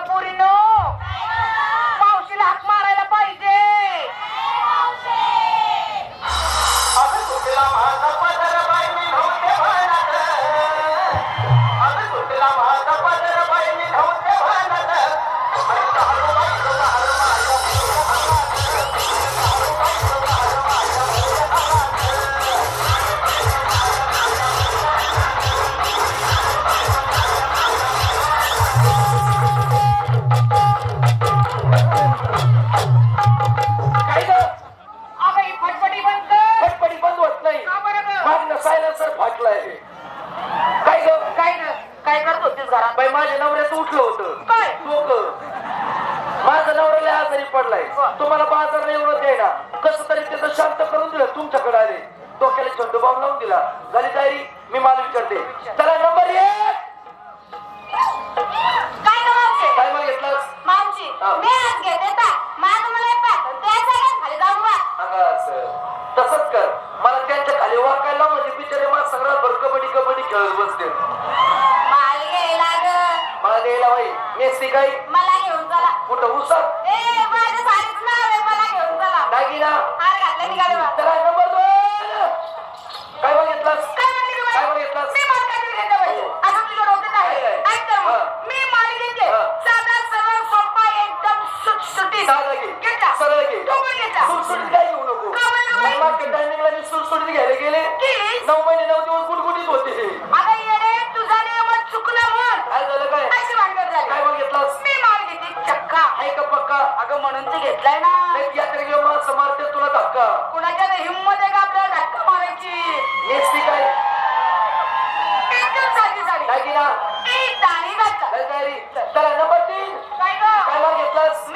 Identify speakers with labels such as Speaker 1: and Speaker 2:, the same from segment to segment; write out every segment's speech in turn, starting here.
Speaker 1: पुरीनो मावशीला हाक मारायला पाहिजे.
Speaker 2: अगं कुठला माझा पदर बाई मी नव्हते भानत. अगं कुठला माझा पदर बाई मी नव्हते भानत.
Speaker 1: बाई माझ्या नवऱ्याचं उठलं होतं काय डोकं. माझा नवरा लय आजारी पडलाय. तुम्हाला बाजार नाही एवढं द्यायला कसं तरी त्याचं शांत करून दिलं. तुमच्याकडे आले डोक्याला झेंडू बाम लावून दिला. झाली तयारी. मी मला विचारते चला नंबर 1 काय मागितलंस
Speaker 3: मावशी मी आज घेते पा माझं मला पाठ त्या सगळ्यात खाली जाऊन
Speaker 1: तसंच कर. मला त्यांच्या खाली वाकायला म्हणजे बिचारे मला सगळं भर कबड्डी कबड्डी खेळत बसते. मला द्यायला बाई मेसी काही
Speaker 3: मला घेऊन चला
Speaker 1: कुठं उसात
Speaker 3: माझ्या साडीचं नाव आहे मला घेऊन चला
Speaker 1: दागिना
Speaker 3: हार घातला निघाले
Speaker 1: चला नंबर 2 काय मागितलंस
Speaker 3: काय मागितलंस मी मार्केटला घेते बाई असं तुझं डोक्यात आहे ऐकतं मी माल घेते साधा सरळ सोपा एकदम सुटसुटीत
Speaker 1: साधा घे
Speaker 3: घेतला
Speaker 1: सरळ घे
Speaker 3: तू पण घेतला
Speaker 1: सुटसुटीत काय घेऊ नको. मार्केट टायमिंगला मी सुटसुटीत घ्यायला गेले 9 महिने 9 दिवस गुटगुटीत होते.
Speaker 3: आता येणे तुझा नियम चुकला म्हण
Speaker 1: काय झालं काय
Speaker 3: अशी भानगड झाली.
Speaker 1: काय मागितलंस
Speaker 3: मी माल घेते चक्का
Speaker 1: आहे का पक्का
Speaker 3: अगं म्हणून ते घेतलाय ना
Speaker 1: यात्रे घेऊन मला समर्थते तुला धक्का
Speaker 3: कुणाच्या हिंमत आहे का आपल्याला धक्का मारायची.
Speaker 1: मेसी काय
Speaker 3: एकदम साधी साडी
Speaker 1: दागिना
Speaker 3: एक दाणी घातला
Speaker 1: तयारी चला नंबर 3
Speaker 3: काय
Speaker 1: काय मागितलंस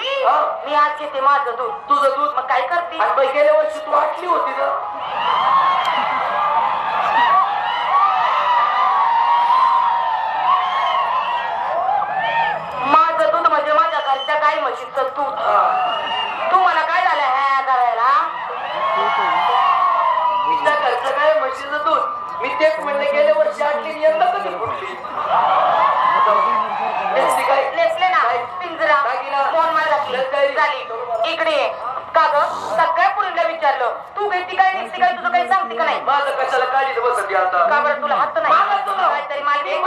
Speaker 3: मी आज घेते माझं दूध.
Speaker 1: तुझं दूध
Speaker 3: मग काय करते
Speaker 1: आणि बाई गेल्या वर्षी तू आटली होती ना.
Speaker 3: माझं दूध म्हणजे माझ्या घरच्या गाई म्हशीचं दूध. तू मला काय झालं ह्या करायला
Speaker 1: तिच्या घरचं काय म्हशीचं दूध. मी तेच म्हणले गेल्या वर्षी आटली यंदा कधी फुटली. काय
Speaker 3: नेसले ना पिंजरा फोन मला झाली इकडे ये. का ग सगळ्या पुरीला विचारलं तू घेती काय नेसती काय तुझं काही सांगते का नाही.
Speaker 1: माझं कशाला काढीत बसती आता
Speaker 3: का बरं तुला हात नाही काहीतरी मागे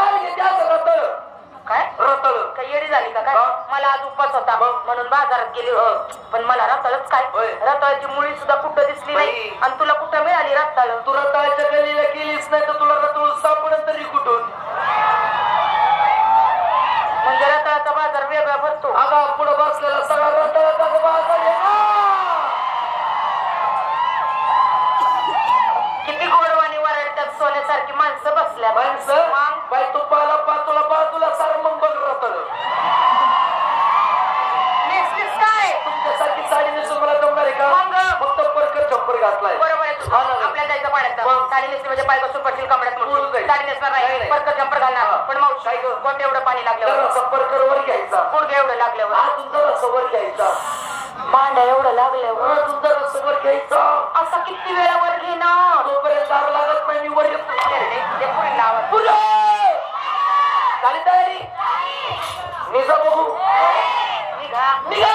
Speaker 3: काय
Speaker 1: रताळ
Speaker 3: काही येडी झाली का काय. मला आज उपवास होता म्हणून बाजारात गेली होती पण मला रताळच काय रताळची मुळी सुद्धा कुठं दिसली नाही आणि तुला कुठं मिळाली रताळ.
Speaker 1: तू रताळच्या गल्लीला गेलीच नाही तर तुला रताळ सापडत तरी कुठून.
Speaker 3: म्हणजे रताळाचा बाजार वेगळा भरतो.
Speaker 1: अगा पुढे बसलेला सगळा रताळाचा बाजार आहे ना.
Speaker 3: किती गोडवाणी वरडतात सोन्यासारखी माणसं बसल्या
Speaker 1: माणसं बाई तू पाला पातुला बाजूला सार मग बघ रताळ.
Speaker 3: नेसलीस काय
Speaker 1: तुमच्यासारखी साडी नेसून मला जमणार आहे का. फक्त परकर चप्पर घातलाय.
Speaker 3: बरोबर आहे तुझं. आपल्याला जायचं पाण्यात साडी नेसली म्हणजे पाय बसून पडशील कमड्यात म्हणून साडी नेसणार नाही परकर जंपर घालणार. पण मग काय कोणतं एवढं पाणी लागल्यावर
Speaker 1: परकर वर घ्यायचा
Speaker 3: गुडघे एवढं लागल्यावर
Speaker 1: अजून जरा वर घ्यायचा
Speaker 3: मांड्या एवढं लागल्यावर
Speaker 1: अजून जरा वर घ्यायचा.
Speaker 3: असं किती वेळावर घेणार
Speaker 1: तोपर्यंत दार लागत नाही. मी वर येतो
Speaker 3: पुढे
Speaker 1: झाली तयारी निजा बघू
Speaker 3: निघा
Speaker 1: निघा.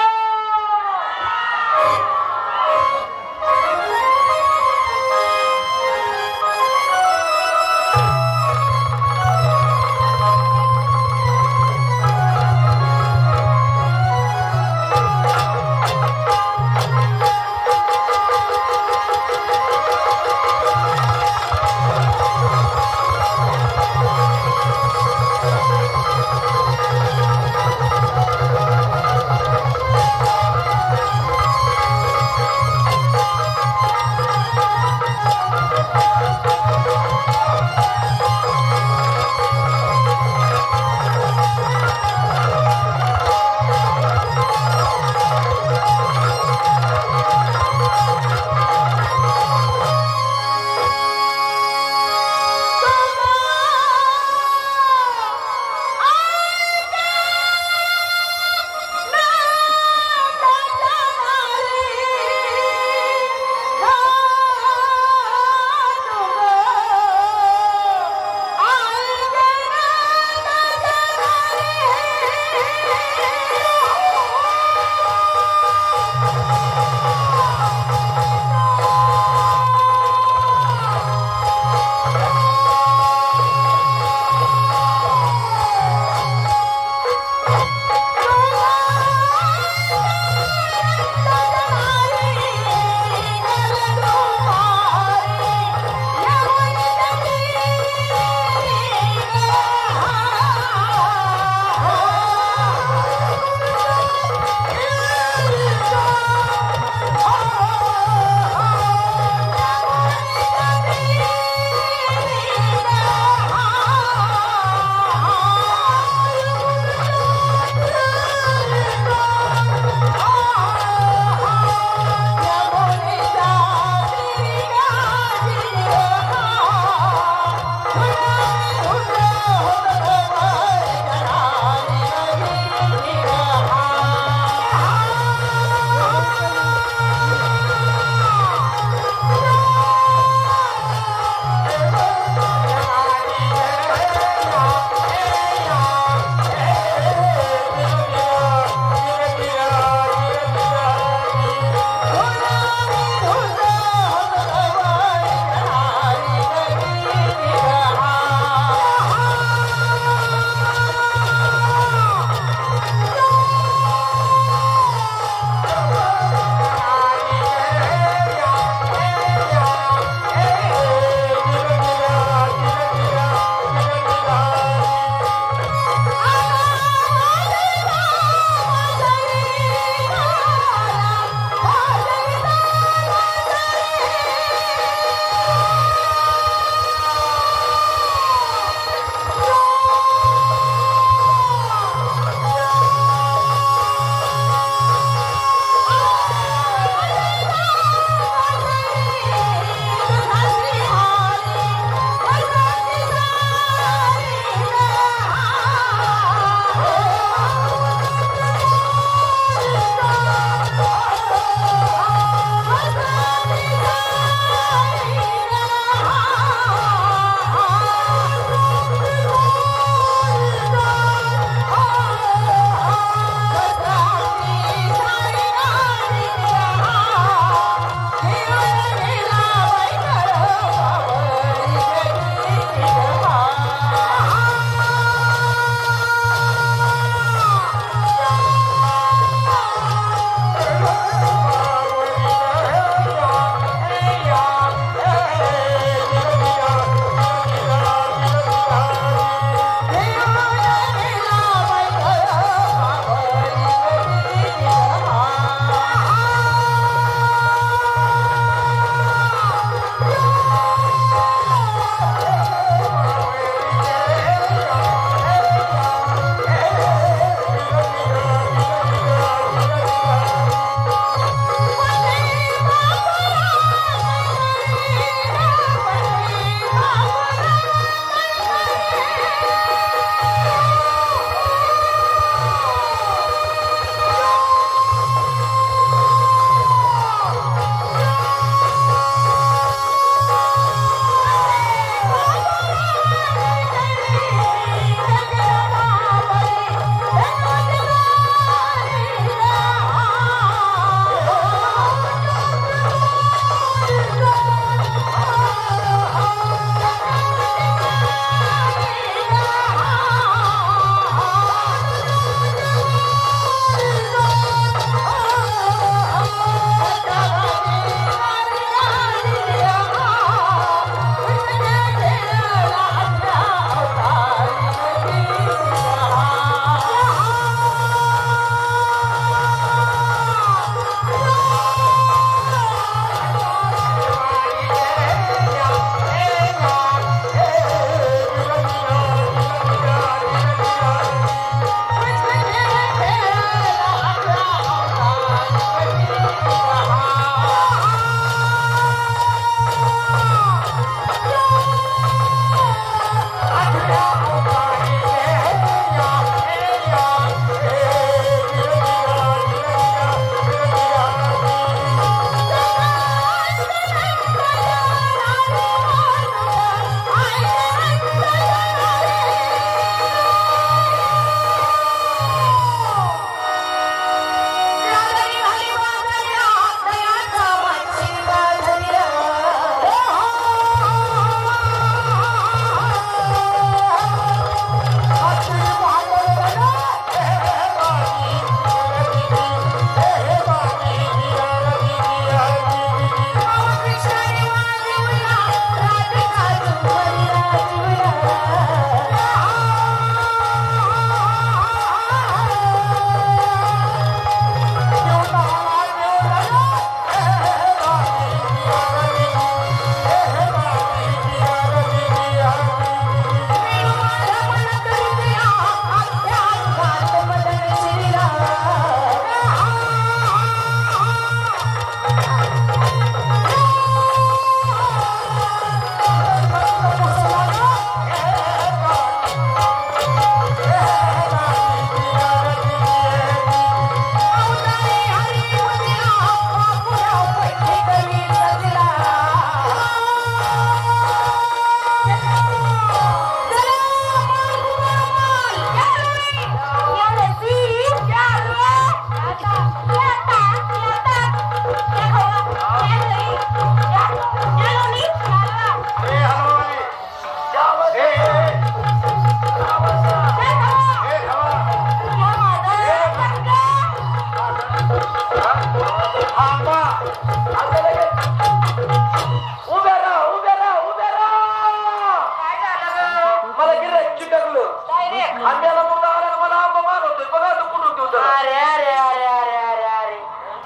Speaker 3: अरे अरे अरे अरे अरे अरे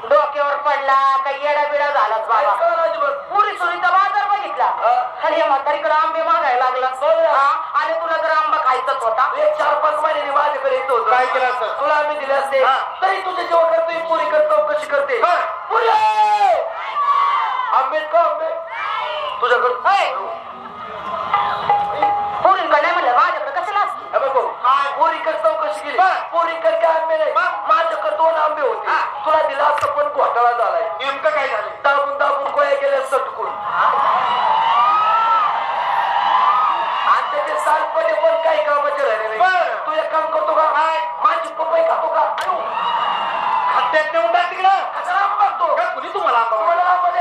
Speaker 3: डोक्यावर पडला काही येडा बिडा झालाच बाबा. पुरी सुरीचा बाजार बघितला आणि या म्हातारीकडे आंबे मागायला लागला आणि तुला जर आंबा खायचाच होता
Speaker 1: 4-5 महिने माझ्याकडे येतो होतो.
Speaker 2: काय केलं असं?
Speaker 1: तुला आम्ही दिले असते तरी तुझे जेव्हा करतोय पुरी करतो कशी करते पुरी आंबे का आंबे तुझ्याकडे
Speaker 3: पुरीकडे नाही म्हणलं माझ्याकडे कशाला असते
Speaker 1: पोरी करतो कशी केली पोरी करके आंबे नाही माझ्याकडे 2 आंबे होते तुला दिला असं पण घोटाळा झालाय.
Speaker 2: नेमकं काय झालं?
Speaker 1: दाबून दाबून गोळ्या गेल्या सटकून आणि त्याचे सालपणे पण काही कामाचे राहिले नाही. तू एक काम करतो का माझी पपई खातो का
Speaker 2: हत्यात नेऊन टाक तिकडं.
Speaker 1: कसा आंबा करतो
Speaker 2: का कुणी तुम्हाला आंबा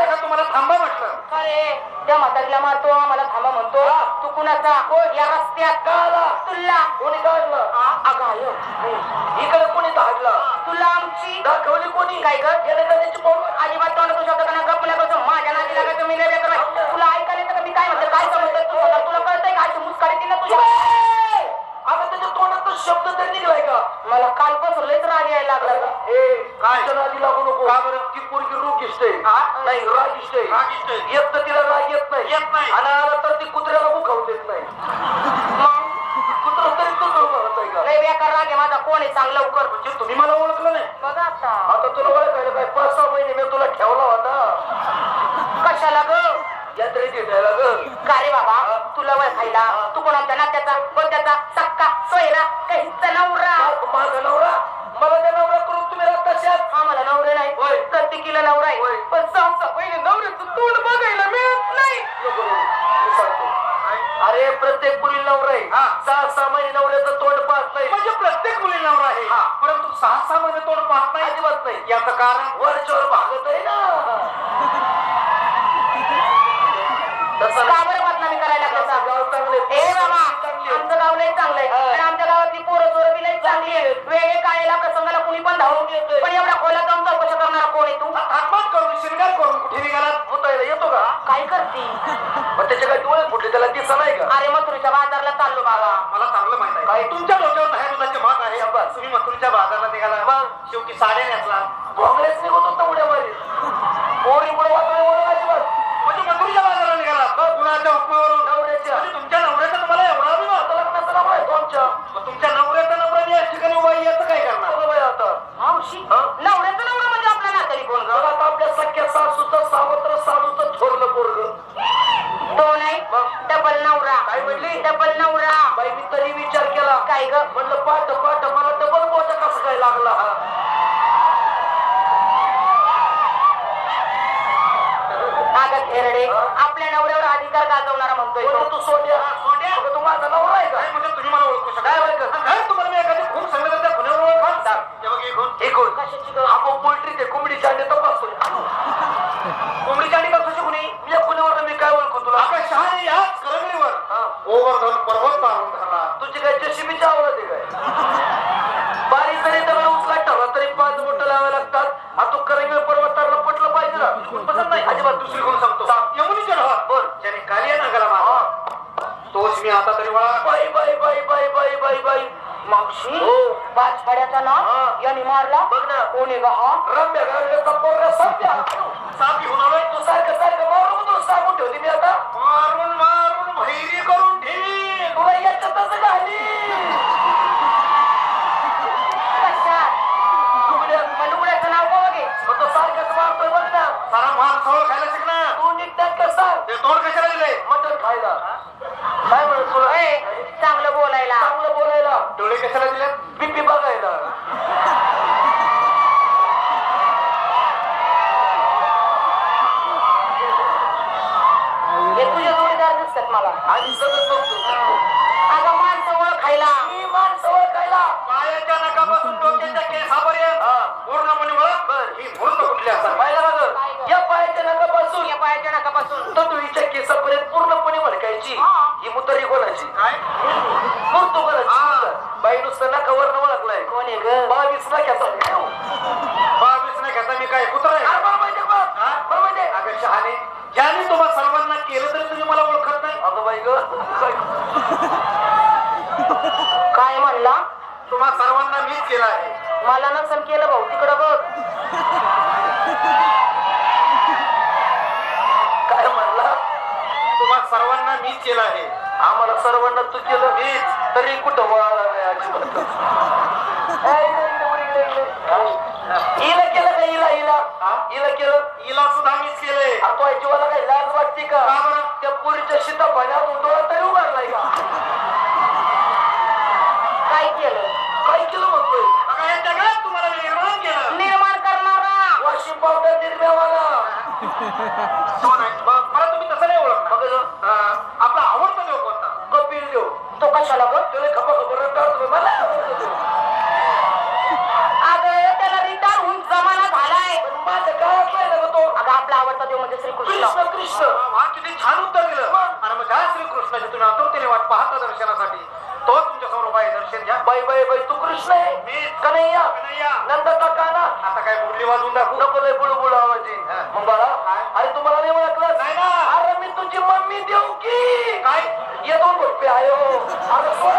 Speaker 2: का तुम्हाला थांबा म्हटलं?
Speaker 3: अरे त्या म्हातारीला मारतो मला थांबा म्हणतो तू कुणाचा या रस्त्यात
Speaker 1: काला
Speaker 3: तुला
Speaker 1: कोणी काढलं
Speaker 3: अगाय
Speaker 1: इकडे कोणी धाडला
Speaker 3: तुला आमची
Speaker 1: दाखवली कोणी
Speaker 3: काय ग
Speaker 1: त्याची पाऊल
Speaker 3: अजिबात तोंड तुझ्या गप कसं माझ्या नादी लागायचं मी नाही बेकार तुला ऐकायला येतं का मी काय म्हणते काय समजत तुला कळतंय का अशी मुस्काडी दिला तुझ्या
Speaker 1: अगं त्याच्या तोंडात शब्द तर निघलाय का
Speaker 3: मला कालपासून लयच राग यायला लागला
Speaker 1: काय नादी लागू नको का बरं ती पोरगी रोगिष्ट आहे नाही रागिष्ट आहे येत तर तिला राग येत नाही आणि आला तर ती कुत्र्याला मुखावून देत नाही
Speaker 3: मग
Speaker 1: कुत्रा तरी तो म्हणत आहे का
Speaker 3: लय बेकार राग आहे माझा कोण आहे सांग लवकर
Speaker 1: म्हणजे तुम्ही मला ओळखलं नाही
Speaker 3: बघा
Speaker 1: आता तुला ओळखायला काय 5-6 महिने मी तुला ठेवला होता
Speaker 3: कशाला ग
Speaker 1: यात्रेत भेटायला ग
Speaker 3: का रे बाबा तुला वय खायला तू कोणाच्या नात्याचा कोणत्याचा सक्का सोयरा काहीचा नवरा
Speaker 1: माझा नवरा मला त्या नवरा करून तुम्ही राहताशात
Speaker 3: आम्हाला नवरे नाही प्रत्येकीला नवरा आहे पण 6 महिने नवऱ्याचं तोंड बघायला मिळत नाही.
Speaker 1: अरे प्रत्येक मुली नवरा आहे 6-6 महिने नवऱ्याचं तोंड पाहत नाही
Speaker 2: म्हणजे प्रत्येक मुलीला नवरा आहे परंतु 6-6 महिने तोंड पाहत नाही
Speaker 1: अजिबात नाही.
Speaker 2: याचं कारण
Speaker 1: वरच्यावर भागत आहे ना तसं
Speaker 3: का बरं बदनामी करायला लागलं
Speaker 1: गाव चांगले
Speaker 3: ए बाबा आमचं गाव लय चांगलंय आणि आमच्या गावातली पोरं चोरं बी लय चांगली आहे वेळे काळेला प्रसंगाला कुणी पण धावून येतोय पण एवढ्या खोला जाऊन चौकशा करणारा कोण आहे तू
Speaker 2: हातपात करून शिरगार करून कुठे निघालात
Speaker 1: मुतायला येतो का
Speaker 3: काय करती
Speaker 1: मग त्याचे काय डोळे फुटले त्याला दिसा नाही का
Speaker 3: अरे मथुरीच्या बाजारला चाललो बाबा
Speaker 2: मला चांगलं माहित आहे
Speaker 1: काय?
Speaker 2: तुमच्या डोक्यावर दहा दुधाचे भात आहे तुम्ही मथुरीच्या बाजारात निघाला
Speaker 1: मग?
Speaker 2: शेवटी साड्या नेसला
Speaker 1: काँग्रेस निघत होता उड्या मारी पोरी पुढे वाटलं अजिबात
Speaker 2: म्हणजे मथुरीच्या बाजारात निघाला कुणाच्या हुकमावरून
Speaker 1: नवऱ्याच्या
Speaker 2: म्हणजे तुमच्या नवऱ्याचा तुम्हाला एवढा अभिमान
Speaker 1: आता लग्नाचं नाव आहे तुमच्या
Speaker 2: मग तुमच्या नवऱ्याचा नवरा या ठिकाणी उभा आहे, याचं काय करणार
Speaker 1: बघा बाई आता
Speaker 3: मावशी नवऱ्याचं नवरा म्हणजे आपला नातरी कोण ग
Speaker 1: बघा आता आपल्या सख्या सासूचं सावत्र सासूचं थोरलं पोरग
Speaker 3: तो नाही डबल नवरा
Speaker 1: काय म्हणली?
Speaker 3: डबल नवरा
Speaker 1: बाई मी तरी विचार केला
Speaker 3: काय ग
Speaker 1: म्हणलं पाठ मला डबल मोठा कसं काय लागला हा
Speaker 3: आगत हेरडे आपल्या नवऱ्यावर अधिकार गाजवणारा म्हणतोय
Speaker 1: म्हणलं
Speaker 3: तो
Speaker 1: तू सोन्या अगं तू माझा नवरा आहे का
Speaker 2: काय म्हणजे तुम्ही मला ओळखू शकता
Speaker 1: काय ओळखत?
Speaker 2: काय तुम्हाला मी एखादी खूप सांगितलं त्या खुण्यावर ओळखा हे बघ, हे खून.
Speaker 1: एकूण
Speaker 3: कशाची ग
Speaker 1: आपण पोल्ट्री ते कोंबडीच्या अंडे तपासतो
Speaker 2: कोंबडीच्या आणि कसूची खुणी
Speaker 1: या खुणीवर मी काय ओळखू तुला
Speaker 2: आकाशाने याच करंगळीवर
Speaker 1: हा.
Speaker 2: गोवर्धन पर्वत पारून झाला
Speaker 1: तुझी काय जशीबीची आवडत आहे काय बारीक जरी दगड उचला ठरला तरी 5 बोटं लावायला लागतात आता तो करंगळ पर्वताला पटलं पाहिजे ना
Speaker 2: पसंत नाही अजिबात दुसरी कोण सांगतो यमुनीच्या डोहात
Speaker 1: बर
Speaker 2: ज्याने कालिया नागाला मारला तोच मी आता तरी वळा
Speaker 1: बाई बाई बाई बाई बाई बाई बाई
Speaker 3: मावशी
Speaker 1: हो.
Speaker 3: पाचपाड्याचा ना
Speaker 1: हा.
Speaker 3: याने मारला
Speaker 1: बघ ना
Speaker 3: कोणी ग हा
Speaker 1: रम्या गावल्याचा पोरगा सध्या
Speaker 2: साप घेऊन आलोय
Speaker 1: तू सारखं मारून तू सांगून ठेवली मी आता
Speaker 2: मारून मारून भैरी करून ठेवी
Speaker 1: तुला याच्यातच घाली
Speaker 3: मंडुगुड्याचं नाव का बघे
Speaker 1: मग तो सारखंच मारतोय बघ ना
Speaker 2: सारा माल सवळ खायला शिकणार
Speaker 1: तू निघतात का सांग
Speaker 2: ते तोंड कशाला दिलंय
Speaker 1: मटण खायला काय म्हणत तुला
Speaker 3: चांगलं बोलायला
Speaker 1: चांगलं बोलायला
Speaker 2: डोळे कशाला दिले
Speaker 1: पिपी बघायला
Speaker 3: हे तुझे जोडीदार दिसतात मला
Speaker 1: आणि सगळं बघतो
Speaker 3: अगं माणसं ओळखायला
Speaker 1: मी माणसं ओळखायला
Speaker 2: पायाच्या नकापासून डोक्याच्या केसापर्यंत पूर्णपणे वळख ही मूर्त कुठली असा
Speaker 1: पाहिलं का गं? या पायाच्या नकापासून
Speaker 3: या पायाच्या नाकापासून
Speaker 1: तत्वीच्या केसापर्यंत पूर्णपणे भडकायची ही मुतरी कोणाची
Speaker 3: काय
Speaker 1: मूर्त कोणाची बाई नुसतं नकावर न ओळखलाय
Speaker 3: कोण आहे ग
Speaker 1: 22 लाखाचा
Speaker 2: 22 नाही घेता मी काय कुत्रा आहे
Speaker 1: बरं माहिती बघ बरं माहिती
Speaker 2: अगं शहाणे ज्याने तुम्हा सर्वांना केलं तरी तुम्ही मला ओळखत नाही
Speaker 1: अगं बाई ग
Speaker 3: काय म्हणला
Speaker 2: तुम्हा सर्वांना मीच केलं आहे
Speaker 3: मला नसन केलं भाऊ तिकडं बघ.
Speaker 1: काय म्हणला?
Speaker 2: तुम्हा सर्वांना मीच केलं आहे.
Speaker 1: आम्हाला सर्वांना तू केलं मीच, तरी कुठं वळाला नाही अजिबात. हिला केलं का? हिला केलं?
Speaker 2: हिला सुद्धा मीच केलंय.
Speaker 1: तो आजीवाला काही लाज वाटते का?
Speaker 2: का बरं?
Speaker 1: त्या पोरीच्या शीता पाण्यावर डोळा तरी उभारलाय का?
Speaker 3: काय केलं?
Speaker 1: काय केलं म्हणतोय?
Speaker 2: बघा या जगात तुम्हाला निर्माण केलं.
Speaker 3: निर्माण करणारा
Speaker 1: वाशिम पावडर निर्म्यावाला.
Speaker 2: तो नाही. मला तुम्ही तसं नाही ओळखत.
Speaker 1: बघ
Speaker 2: आपला आवडता देव कोणता?
Speaker 1: कपिल देव.
Speaker 3: तो कशाला बघ?
Speaker 1: त्याला खबर रंगावतो मला आवडतो.
Speaker 3: अगं त्याला रिटायर होऊन जमाना झालाय.
Speaker 1: माझ्या काळात नाही ना तो.
Speaker 3: अगं आपला आवडता देव म्हणजे श्रीकृष्ण.
Speaker 1: कृष्ण कृष्ण.
Speaker 2: वा किती छान उत्तर दिलं. आणि मग ज्या श्रीकृष्णाची तुम्ही आतुरतेने वाट पाहता दर्शनासाठी तो तुमच्या समोर बाई दर्शन घ्या.
Speaker 1: बाई बाई बाई तू कृष्ण आहे?
Speaker 2: मीच.
Speaker 1: कन्हैया.
Speaker 2: कन्हैया.
Speaker 1: नंदाचा काना.
Speaker 2: आता काय मुरली वाजवून दाखवू?
Speaker 1: नको लय बुडू बुडू आवाज येईल. मग बाळा अरे तुम्हाला नाही ओळखलं?
Speaker 2: नाही ना.
Speaker 1: अरे मी तुझी मम्मी देऊ की
Speaker 2: काय?
Speaker 1: ये 2 रुपये आयो. अरे सोड.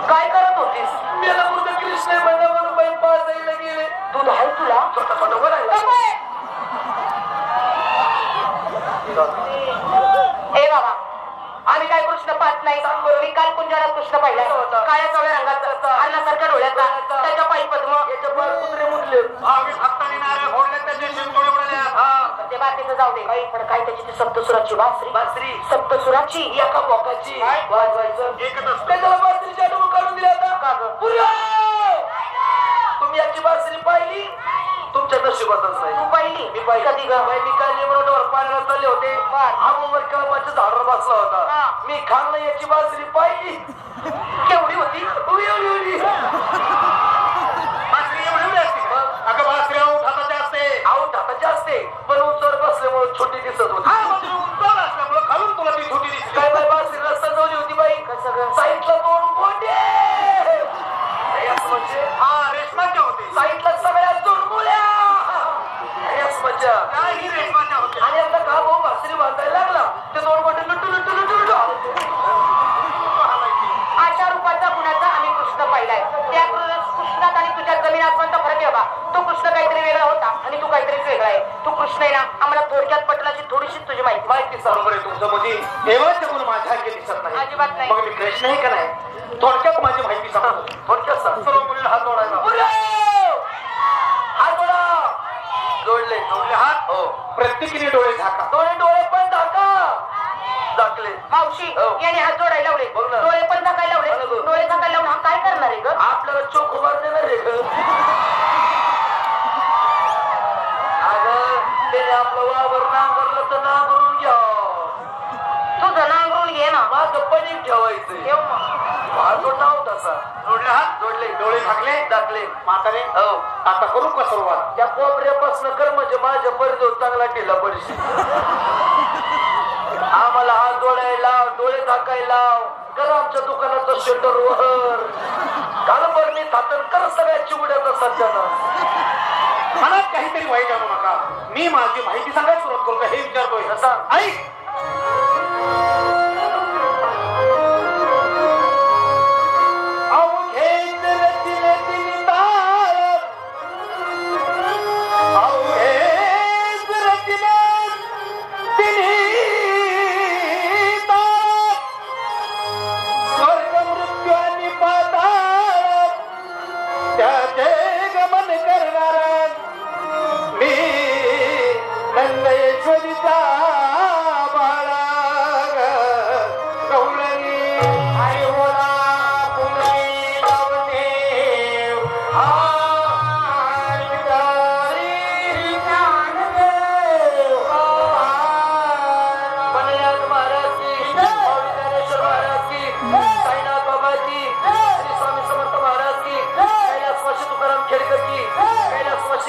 Speaker 3: काय करत होतीस?
Speaker 1: मेला पुढे कृष्ण आहे म्हणा म्हणून बाई पाच जायला गेले.
Speaker 3: दूध आहे तुला?
Speaker 1: छोटा छोटा बोलायला.
Speaker 3: ए बाबा आम्ही काय कृष्ण पाहत नाही. मी काल कुंजारात कृष्ण पाहिलाय. काळ्या काळ्या रंगाचा अन्नासारख्या डोळ्याचा त्याच्या पायी पद्म
Speaker 1: याच्या पाय कुत्रे मुतले.
Speaker 2: भावी भक्तांनी नारळ फोडले त्याचे शिंतोडे उडले.
Speaker 3: ते बाकीचं जाऊ दे. पण काय त्याची ती सप्तसुराची बासरी.
Speaker 1: बासरी
Speaker 3: सप्तसुराची
Speaker 1: एका बोकाची
Speaker 2: काय?
Speaker 1: वाजवायचं.
Speaker 2: एकच असतं.
Speaker 1: त्याला बासरीच्या डोकं काढून दिले आता.
Speaker 3: का गं?
Speaker 1: पुऱ्या! तुम्ही याची बासरी पाहिली? तुमच्या नशिबातच नाही.
Speaker 3: तू पाहिली?
Speaker 1: मी पाहिली.
Speaker 3: कधी ग?
Speaker 1: मी काल निमरोडवर पाण्याला चालले होते. आबोवर कळपाच्या झाडावर बसला होता. मी खाल्लं याची बासरी पाहिली.
Speaker 3: केवढी होती?
Speaker 1: एवढी एवढी.
Speaker 2: बासरी एवढी एवढी असते का? अगं बासरी आऊट हाताची असते.
Speaker 1: आऊट हाताची असते पण उंचवर बसल्यामुळे छोटी दिसत होती.
Speaker 2: हा म्हणजे उंचावर असल्यामुळं खालून तुला ती छोटी दिसते.
Speaker 1: काय बाई बासरी रस्ता जवळ होती बाई.
Speaker 3: कसं ग?
Speaker 1: साईडला 2 गोंडे. म्हणजे
Speaker 2: हा रेशमाच्या होते.
Speaker 1: साईडला सगळ्या चुरमुल्या. मजा.
Speaker 2: काय ही रेशमाच्या होते.
Speaker 1: आणि आता का भाऊ बासरी बांधायला लागला ते 2 गोंडे लुटू लुटू लुटू लुटू.
Speaker 3: 8 रुपयाचा गुणाचा आम्ही कृष्ण पाहिलाय. त्या कृष्णात आणि तुझ्या जमीन आसमानचा फरक आहे बाबा. तो कृष्ण काहीतरी वेगळा होता आणि तू काहीतरीच वेगळा आहे. तू कृष्ण आहे ना आम्हाला थोडक्यात पटलाची थोडीशीच तुझी माहिती
Speaker 2: बरोबर आहे तुमचं. म्हणजे देवाचे गुण माझ्या अंगी दिसत नाही.
Speaker 3: अजिबात नाही.
Speaker 2: मग मी कृष्ण आहे का नाही? थोडक्यात माझी माहिती सांगतो.
Speaker 1: थोडक्यात सांग.
Speaker 2: सर्व मुलीला हात जोडायला.
Speaker 1: हात जोडा. जोडले
Speaker 2: जोडले हात.
Speaker 1: हो.
Speaker 2: प्रत्येकीने डोळे झाका.
Speaker 1: डोळे पण झाका. झाकले.
Speaker 3: मावशी
Speaker 1: हो.
Speaker 3: याने हात जोडायला लावले.
Speaker 1: बघ ना.
Speaker 3: डोळे पण झाकायला लावले.
Speaker 1: बघ ना.
Speaker 3: डोळे झाकायला लावून हा काय करणार आहे ग?
Speaker 1: आपल्याला चोख उभार देणार रे ग. अगं त्याने आपलं वावर नांगरलं तर नांगरून घ्या.
Speaker 3: तुझं नांगरून घे ना.
Speaker 1: माझं पणीक ठेवायचं.
Speaker 3: ठेव मग.
Speaker 1: माझं नाव तसा.
Speaker 2: जोडले हात.
Speaker 1: जोडले.
Speaker 2: डोळे झाकले.
Speaker 1: टाकले.
Speaker 2: म्हातारे
Speaker 1: हो.
Speaker 2: आता करू का सुरुवात?
Speaker 1: त्या कोपऱ्यापासून कर म्हणजे माझ्या परिजोड चांगला ढिला पडशी. आम्हाला हात जोडायला लाव. डोळे झाकायला लाव. कर आमच्या दुकानाचं शटर वर. कालभर मी थातन कर सगळ्या चिवड्याचा सध्यानं.
Speaker 2: मनात काहीतरी वाईट आणू नका. मी माझी माहिती सांगायला सुरुवात करू का हे विचारतोय.
Speaker 1: सांग.
Speaker 2: ऐक.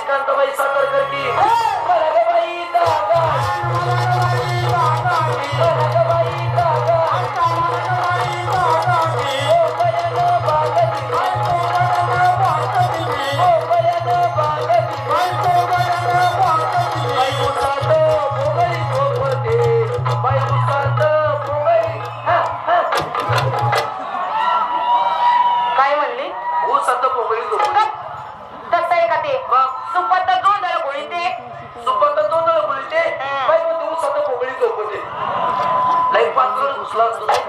Speaker 2: कांताबाई सातारकर की. बाई दादा. बाई
Speaker 1: रुसला असतो नाही